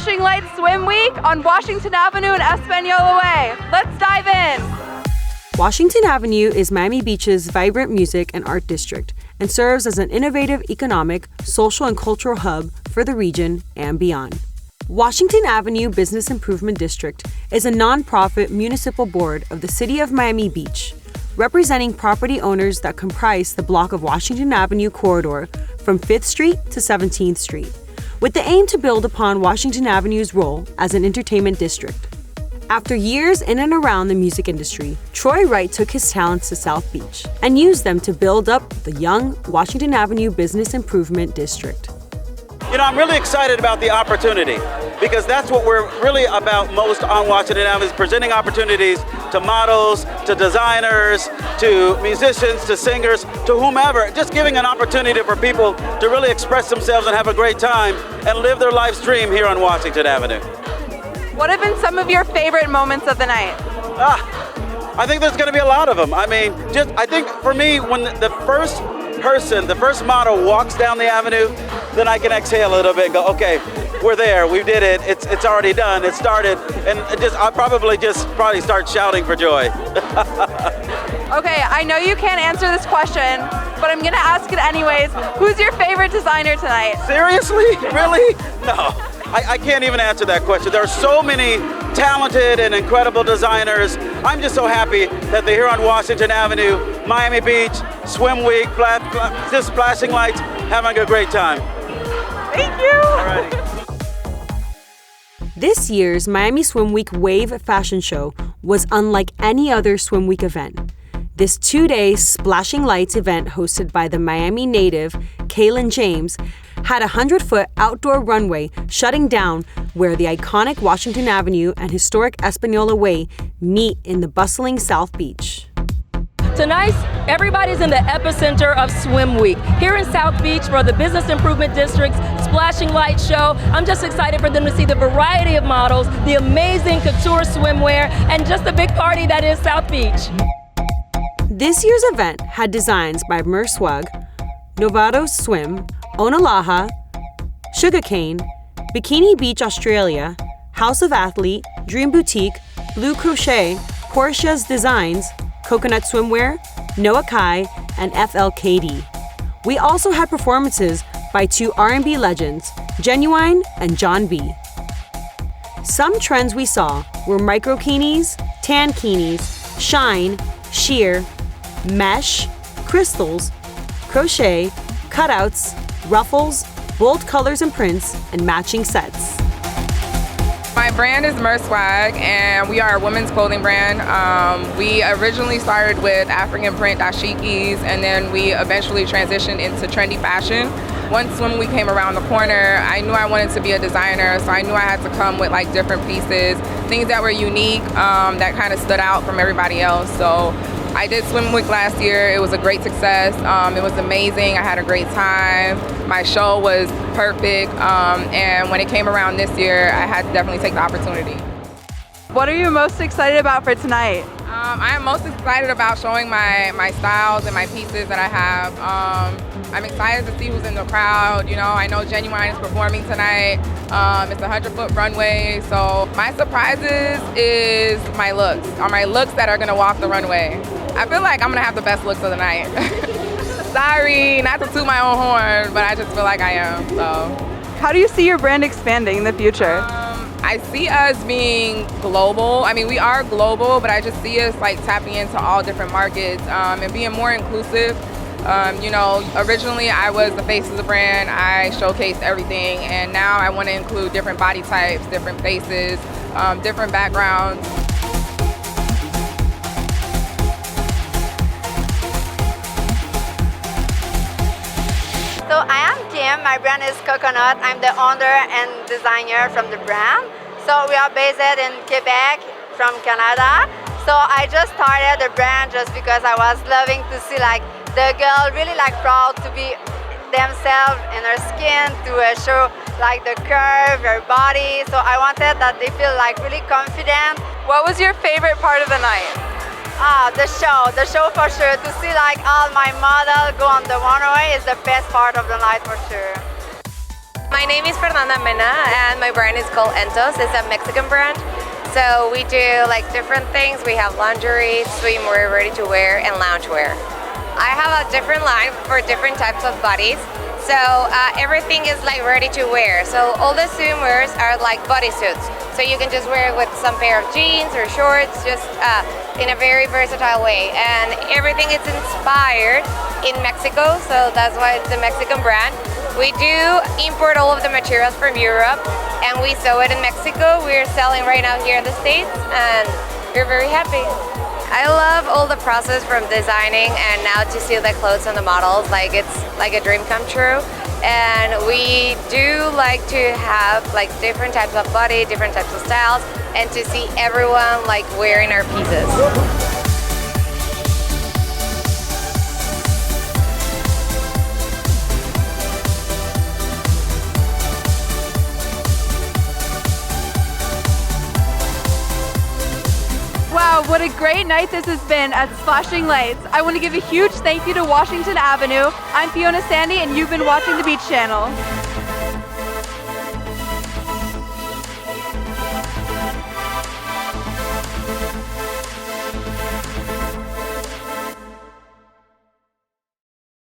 Flashing Lights Swim Week on Washington Avenue and Espanola Way. Let's dive in. Washington Avenue is Miami Beach's vibrant music and art district and serves as an innovative economic, social, and cultural hub for the region and beyond. Washington Avenue Business Improvement District is a nonprofit municipal board of the City of Miami Beach, representing property owners that comprise the block of Washington Avenue corridor from 5th Street to 17th Street, with the aim to build upon Washington Avenue's role as an entertainment district. After years in and around the music industry, Troy Wright took his talents to South Beach and used them to build up the young Washington Avenue Business Improvement District. You know, I'm really excited about the opportunity because that's what we're really about most on Washington Ave, is presenting opportunities to models, to designers, to musicians, to singers, to whomever, just giving an opportunity for people to really express themselves and have a great time and live their life's dream here on Washington Avenue. What have been some of your favorite moments of the night? I think there's going to be a lot of them. I mean, I think for me, when the first model walks down the avenue, then I can exhale a little bit and go, okay, we're there, we did it, it's already done, it started, and I'll probably start shouting for joy. Okay, I know you can't answer this question, but I'm gonna ask it anyways. Who's your favorite designer tonight? Seriously? Really? No. I can't even answer that question. There are so many talented and incredible designers. I'm just so happy that they're here on Washington Avenue, Miami Beach, Swim Week, just flashing lights, having a great time. Thank you. All righty. This year's Miami Swim Week Wave fashion show was unlike any other Swim Week event. This 2-day Splashing Lights event hosted by the Miami native Kaylin James had a 100-foot outdoor runway shutting down where the iconic Washington Avenue and historic Espanola Way meet in the bustling South Beach. Tonight, everybody's in the epicenter of Swim Week. Here in South Beach for the Business Improvement District's Splashing Light Show. I'm just excited for them to see the variety of models, the amazing couture swimwear, and just the big party that is South Beach. This year's event had designs by Mer Swag, Novato Swim, Onalaha, Sugarcane, Bikini Beach Australia, House of Athlete, Dream Boutique, Blue Crochet, Portia's Designs, Coconut Swimwear, Noah Kai, and FLKD. We also had performances by 2 R&B legends, Genuine and John B. Some trends we saw were microkinis, tankinis, shine, sheer, mesh, crystals, crochet, cutouts, ruffles, bold colors and prints, and matching sets. My brand is Mer Swag, and we are a women's clothing brand. We originally started with African print dashikis, and then we eventually transitioned into trendy fashion. Once Swim Week came around the corner, I knew I wanted to be a designer, so I knew I had to come with like different pieces, things that were unique, that kind of stood out from everybody else. So I did Swim Week last year. It was a great success. It was amazing. I had a great time. My show was perfect. And when it came around this year, I had to definitely take the opportunity. What are you most excited about for tonight? I am most excited about showing my styles and my pieces that I have. I'm excited to see who's in the crowd. You know, I know Genuine is performing tonight. It's a 100-foot runway. So my surprises is my looks, that are gonna walk the runway. I feel like I'm gonna have the best looks of the night. Sorry, not to toot my own horn, but I just feel like I am, so. How do you see your brand expanding in the future? I see us being global. I mean, we are global, but I just see us like tapping into all different markets and being more inclusive. You know, originally I was the face of the brand. I showcased everything, and now I want to include different body types, different faces, different backgrounds. So I am Kim, my brand is Coconut. I'm the owner and designer from the brand. So we are based in Quebec from Canada. So I just started the brand just because I was loving to see like the girl really like proud to be themselves in her skin, to show like the curve, her body. So I wanted that they feel like really confident. What was your favorite part of the night? The show for sure. To see like all my models go on the runway is the best part of the night for sure. My name is Fernanda Mena and my brand is called Entos. It's a Mexican brand. So we do like different things. We have lingerie, swimwear, ready to wear, and loungewear. I have a different line for different types of bodies. So everything is like ready to wear. So all the swimwears are like bodysuits. So you can just wear it with some pair of jeans or shorts, just in a very versatile way. And everything is inspired in Mexico, so that's why it's a Mexican brand. We do import all of the materials from Europe and we sew it in Mexico. We're selling right now here in the States and we're very happy. I love all the process from designing and now to see the clothes on the models, like it's like a dream come true. And we do like to have like different types of body, different types of styles, and to see everyone like wearing our pieces. Wow, what a great night this has been at Splashing Lights. I want to give a huge thank you to Washington Avenue. I'm Fiona Sandy and you've been watching the Beach Channel.